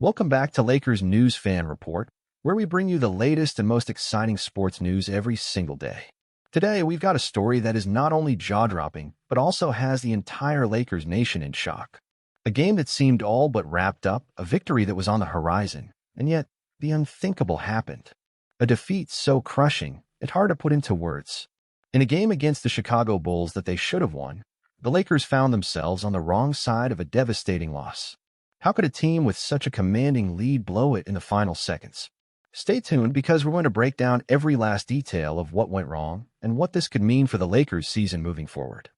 Welcome back to Lakers News Fan Report, where we bring you the latest and most exciting sports news every single day. Today, we've got a story that is not only jaw-dropping, but also has the entire Lakers nation in shock. A game that seemed all but wrapped up, a victory that was on the horizon, and yet the unthinkable happened. A defeat so crushing, it's hard to put into words. In a game against the Chicago Bulls that they should have won, the Lakers found themselves on the wrong side of a devastating loss. How could a team with such a commanding lead blow it in the final seconds? Stay tuned because we're going to break down every last detail of what went wrong and what this could mean for the Lakers season moving forward.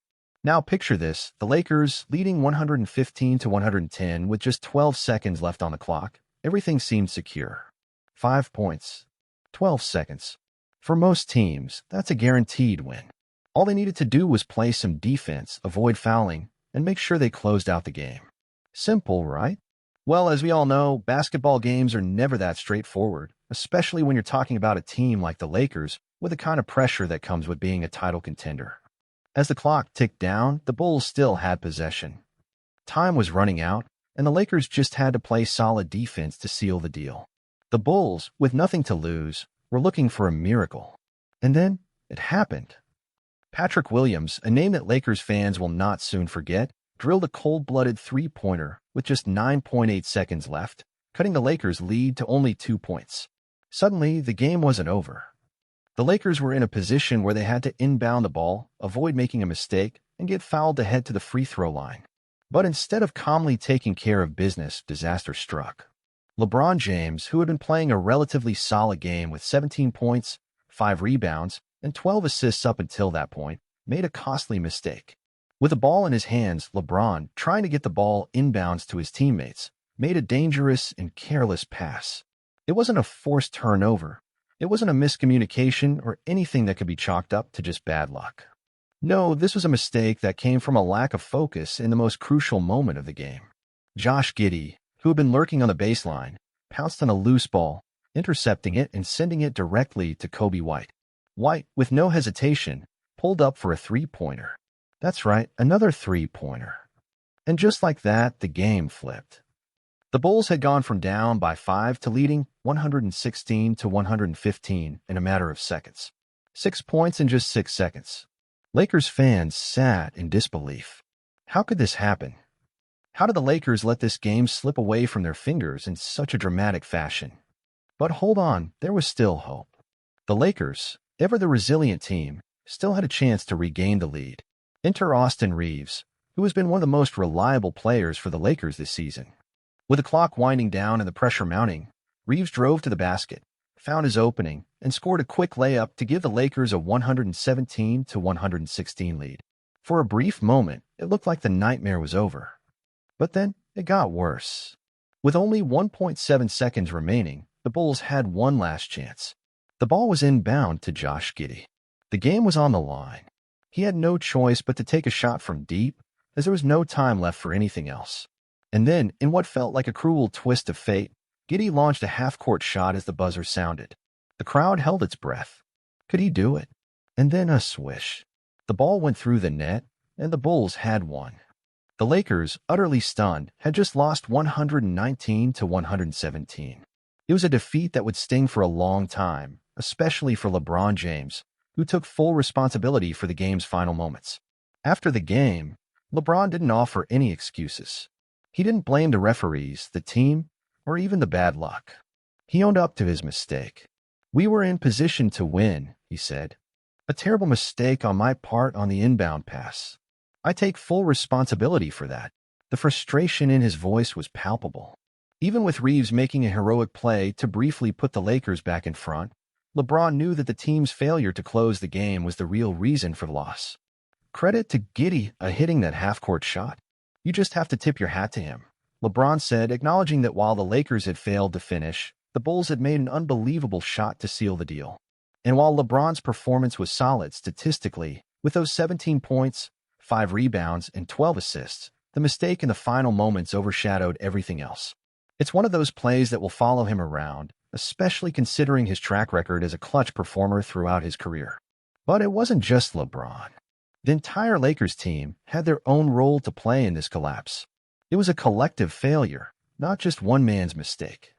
Now picture this, the Lakers leading 115-110 with just 12 seconds left on the clock. Everything seemed secure. 5 points. 12 seconds. For most teams, that's a guaranteed win. All they needed to do was play some defense, avoid fouling, and make sure they closed out the game. Simple, right? Well, as we all know, basketball games are never that straightforward, especially when you're talking about a team like the Lakers with the kind of pressure that comes with being a title contender. As the clock ticked down, the Bulls still had possession. Time was running out, and the Lakers just had to play solid defense to seal the deal. The Bulls, with nothing to lose, were looking for a miracle. And then it happened. Patrick Williams, a name that Lakers fans will not soon forget, drilled a cold-blooded three-pointer with just 9.8 seconds left, cutting the Lakers' lead to only 2 points. Suddenly, the game wasn't over. The Lakers were in a position where they had to inbound the ball, avoid making a mistake, and get fouled to head to the free-throw line. But instead of calmly taking care of business, disaster struck. LeBron James, who had been playing a relatively solid game with 17 points, 5 rebounds, and 12 assists up until that point, made a costly mistake. With the ball in his hands, LeBron, trying to get the ball inbounds to his teammates, made a dangerous and careless pass. It wasn't a forced turnover. It wasn't a miscommunication or anything that could be chalked up to just bad luck. No, this was a mistake that came from a lack of focus in the most crucial moment of the game. Josh Giddey, who had been lurking on the baseline, pounced on a loose ball, intercepting it and sending it directly to Kobe White. White, with no hesitation, pulled up for a three-pointer. That's right, another three-pointer. And just like that, the game flipped. The Bulls had gone from down by 5 to leading 116-115 in a matter of seconds. 6 points in just 6 seconds. Lakers fans sat in disbelief. How could this happen? How did the Lakers let this game slip away from their fingers in such a dramatic fashion? But hold on, there was still hope. The Lakers, ever the resilient team, still had a chance to regain the lead. Enter Austin Reaves, who has been one of the most reliable players for the Lakers this season. With the clock winding down and the pressure mounting, Reaves drove to the basket, found his opening, and scored a quick layup to give the Lakers a 117-116 lead. For a brief moment, it looked like the nightmare was over. But then it got worse. With only 1.7 seconds remaining, the Bulls had one last chance. The ball was inbound to Josh Giddey. The game was on the line. He had no choice but to take a shot from deep, as there was no time left for anything else. And then, in what felt like a cruel twist of fate, Giddey launched a half-court shot as the buzzer sounded. The crowd held its breath. Could he do it? And then a swish. The ball went through the net, and the Bulls had won. The Lakers, utterly stunned, had just lost 119-117. It was a defeat that would sting for a long time, especially for LeBron James, who took full responsibility for the game's final moments. After the game, LeBron didn't offer any excuses. He didn't blame the referees, the team, or even the bad luck. He owned up to his mistake. "We were in position to win," he said. "A terrible mistake on my part on the inbound pass. I take full responsibility for that." The frustration in his voice was palpable. Even with Reaves making a heroic play to briefly put the Lakers back in front, LeBron knew that the team's failure to close the game was the real reason for the loss. Credit to Giddey hitting that half-court shot. "You just have to tip your hat to him," LeBron said, acknowledging that while the Lakers had failed to finish, the Bulls had made an unbelievable shot to seal the deal. And while LeBron's performance was solid statistically, with those 17 points, 5 rebounds, and 12 assists, the mistake in the final moments overshadowed everything else. It's one of those plays that will follow him around, especially considering his track record as a clutch performer throughout his career. But it wasn't just LeBron. The entire Lakers team had their own role to play in this collapse. It was a collective failure, not just one man's mistake.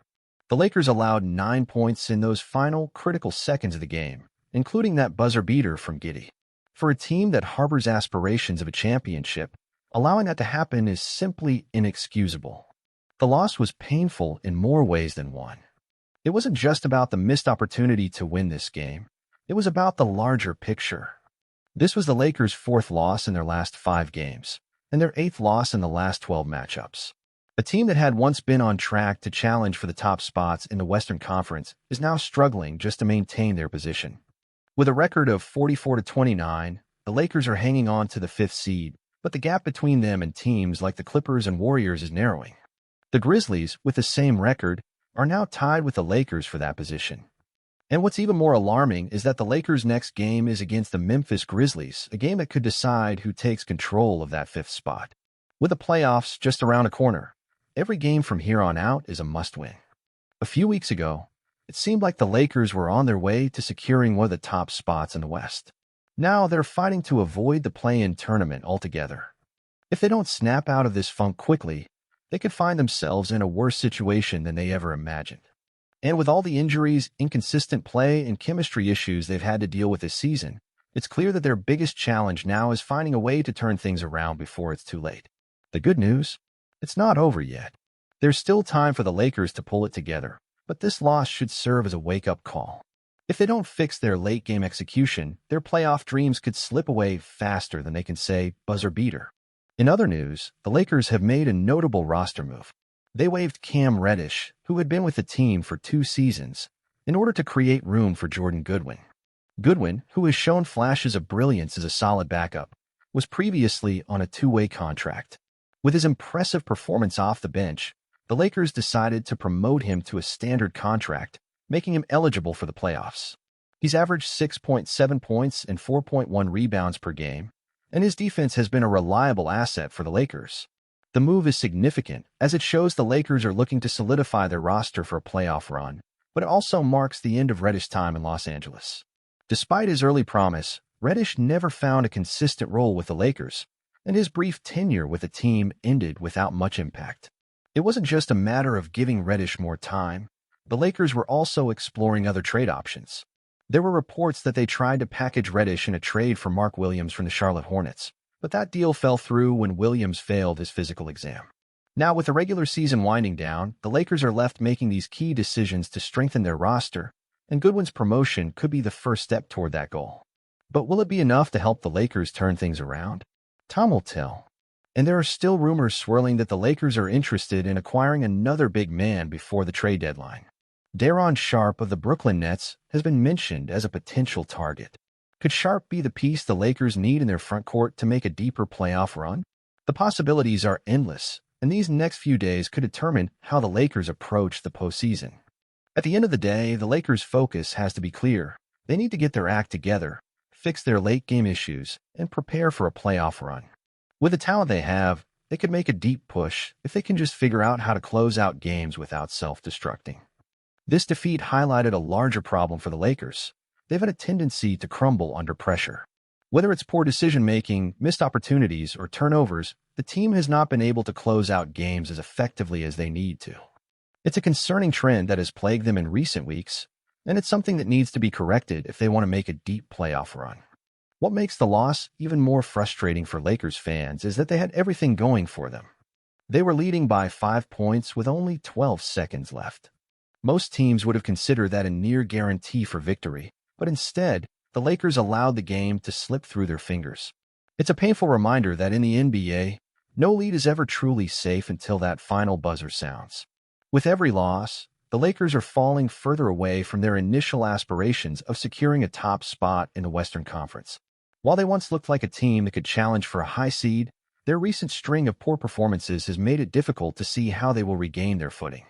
The Lakers allowed 9 points in those final critical seconds of the game, including that buzzer beater from Giddey. For a team that harbors aspirations of a championship, allowing that to happen is simply inexcusable. The loss was painful in more ways than one. It wasn't just about the missed opportunity to win this game. It was about the larger picture. This was the Lakers' fourth loss in their last 5 games, and their 8th loss in the last 12 matchups. A team that had once been on track to challenge for the top spots in the Western Conference is now struggling just to maintain their position. With a record of 44-29, the Lakers are hanging on to the 5th seed, but the gap between them and teams like the Clippers and Warriors is narrowing. The Grizzlies, with the same record, are now tied with the Lakers for that position. And what's even more alarming is that the Lakers' next game is against the Memphis Grizzlies, a game that could decide who takes control of that 5th spot. With the playoffs just around a corner, every game from here on out is a must-win. A few weeks ago, it seemed like the Lakers were on their way to securing one of the top spots in the West. Now they're fighting to avoid the play-in tournament altogether. If they don't snap out of this funk quickly, they could find themselves in a worse situation than they ever imagined. And with all the injuries, inconsistent play, and chemistry issues they've had to deal with this season, it's clear that their biggest challenge now is finding a way to turn things around before it's too late. The good news? It's not over yet. There's still time for the Lakers to pull it together, but this loss should serve as a wake-up call. If they don't fix their late-game execution, their playoff dreams could slip away faster than they can say buzzer beater. In other news, the Lakers have made a notable roster move. They waived Cam Reddish, who had been with the team for 2 seasons, in order to create room for Jordan Goodwin. Goodwin, who has shown flashes of brilliance as a solid backup, was previously on a 2-way contract. With his impressive performance off the bench, the Lakers decided to promote him to a standard contract, making him eligible for the playoffs. He's averaged 6.7 points and 4.1 rebounds per game, and his defense has been a reliable asset for the Lakers. The move is significant as it shows the Lakers are looking to solidify their roster for a playoff run, but it also marks the end of Reddish's time in Los Angeles. Despite his early promise, Reddish never found a consistent role with the Lakers, and his brief tenure with the team ended without much impact. It wasn't just a matter of giving Reddish more time. The Lakers were also exploring other trade options. There were reports that they tried to package Reddish in a trade for Mark Williams from the Charlotte Hornets, but that deal fell through when Williams failed his physical exam. Now, with the regular season winding down, the Lakers are left making these key decisions to strengthen their roster, and Goodwin's promotion could be the first step toward that goal. But will it be enough to help the Lakers turn things around? Time will tell. And there are still rumors swirling that the Lakers are interested in acquiring another big man before the trade deadline. Daron Sharp of the Brooklyn Nets has been mentioned as a potential target. Could Sharp be the piece the Lakers need in their front court to make a deeper playoff run? The possibilities are endless, and these next few days could determine how the Lakers approach the postseason. At the end of the day, the Lakers' focus has to be clear. They need to get their act together, fix their late-game issues, and prepare for a playoff run. With the talent they have, they could make a deep push if they can just figure out how to close out games without self-destructing. This defeat highlighted a larger problem for the Lakers. They've had a tendency to crumble under pressure. Whether it's poor decision-making, missed opportunities, or turnovers, the team has not been able to close out games as effectively as they need to. It's a concerning trend that has plagued them in recent weeks, and it's something that needs to be corrected if they want to make a deep playoff run. What makes the loss even more frustrating for Lakers fans is that they had everything going for them. They were leading by 5 points with only 12 seconds left. Most teams would have considered that a near guarantee for victory, but instead, the Lakers allowed the game to slip through their fingers. It's a painful reminder that in the NBA, no lead is ever truly safe until that final buzzer sounds. With every loss, the Lakers are falling further away from their initial aspirations of securing a top spot in the Western Conference. While they once looked like a team that could challenge for a high seed, their recent string of poor performances has made it difficult to see how they will regain their footing.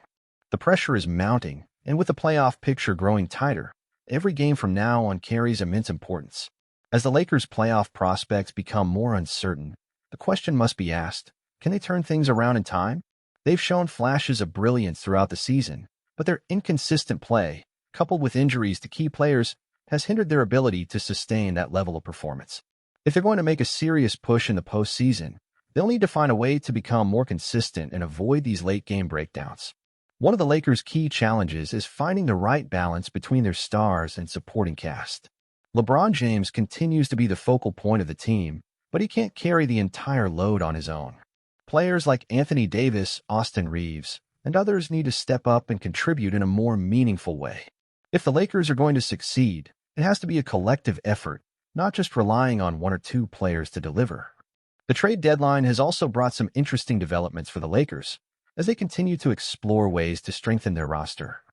The pressure is mounting, and with the playoff picture growing tighter, every game from now on carries immense importance. As the Lakers' playoff prospects become more uncertain, the question must be asked, can they turn things around in time? They've shown flashes of brilliance throughout the season, but their inconsistent play, coupled with injuries to key players, has hindered their ability to sustain that level of performance. If they're going to make a serious push in the postseason, They'll need to find a way to become more consistent and avoid these late-game breakdowns. One of the Lakers' key challenges is finding the right balance between their stars and supporting cast. LeBron James continues to be the focal point of the team, but he can't carry the entire load on his own. Players like Anthony Davis, Austin Reeves, and others need to step up and contribute in a more meaningful way. If the Lakers are going to succeed, it has to be a collective effort, not just relying on one or two players to deliver. The trade deadline has also brought some interesting developments for the Lakers, as they continue to explore ways to strengthen their roster.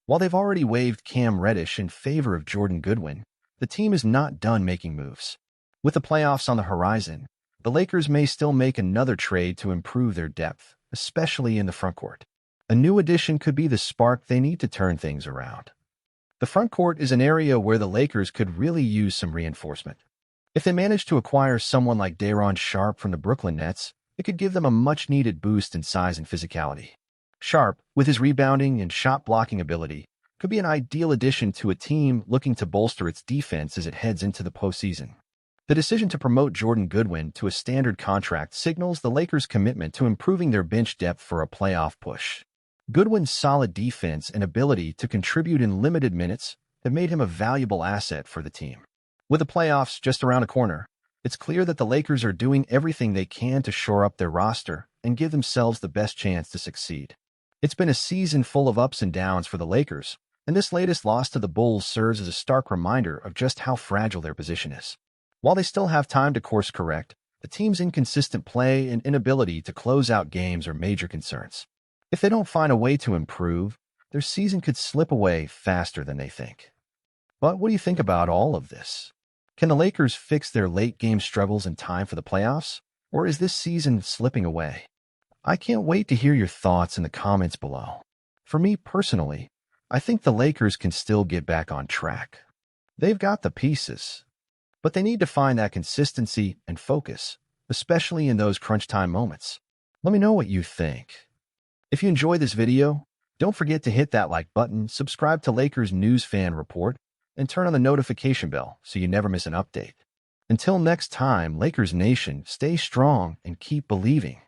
While they've already waived Cam Reddish in favor of Jordan Goodwin, the team is not done making moves. With the playoffs on the horizon, the Lakers may still make another trade to improve their depth, especially in the frontcourt. A new addition could be the spark they need to turn things around. The frontcourt is an area where the Lakers could really use some reinforcement. If they manage to acquire someone like Day'Ron Sharpe from the Brooklyn Nets, it could give them a much-needed boost in size and physicality. Sharpe, with his rebounding and shot-blocking ability, could be an ideal addition to a team looking to bolster its defense as it heads into the postseason. The decision to promote Jordan Goodwin to a standard contract signals the Lakers' commitment to improving their bench depth for a playoff push. Goodwin's solid defense and ability to contribute in limited minutes have made him a valuable asset for the team. With the playoffs just around the corner, it's clear that the Lakers are doing everything they can to shore up their roster and give themselves the best chance to succeed. It's been a season full of ups and downs for the Lakers, and this latest loss to the Bulls serves as a stark reminder of just how fragile their position is. While they still have time to course correct, the team's inconsistent play and inability to close out games are major concerns. If they don't find a way to improve, their season could slip away faster than they think. But what do you think about all of this? Can the Lakers fix their late-game struggles in time for the playoffs, or is this season slipping away? I can't wait to hear your thoughts in the comments below. For me personally, I think the Lakers can still get back on track. They've got the pieces, but they need to find that consistency and focus, especially in those crunch time moments. Let me know what you think. If you enjoyed this video, don't forget to hit that like button, subscribe to Lakers News Fan Report, and turn on the notification bell so you never miss an update. Until next time, Lakers Nation, stay strong and keep believing.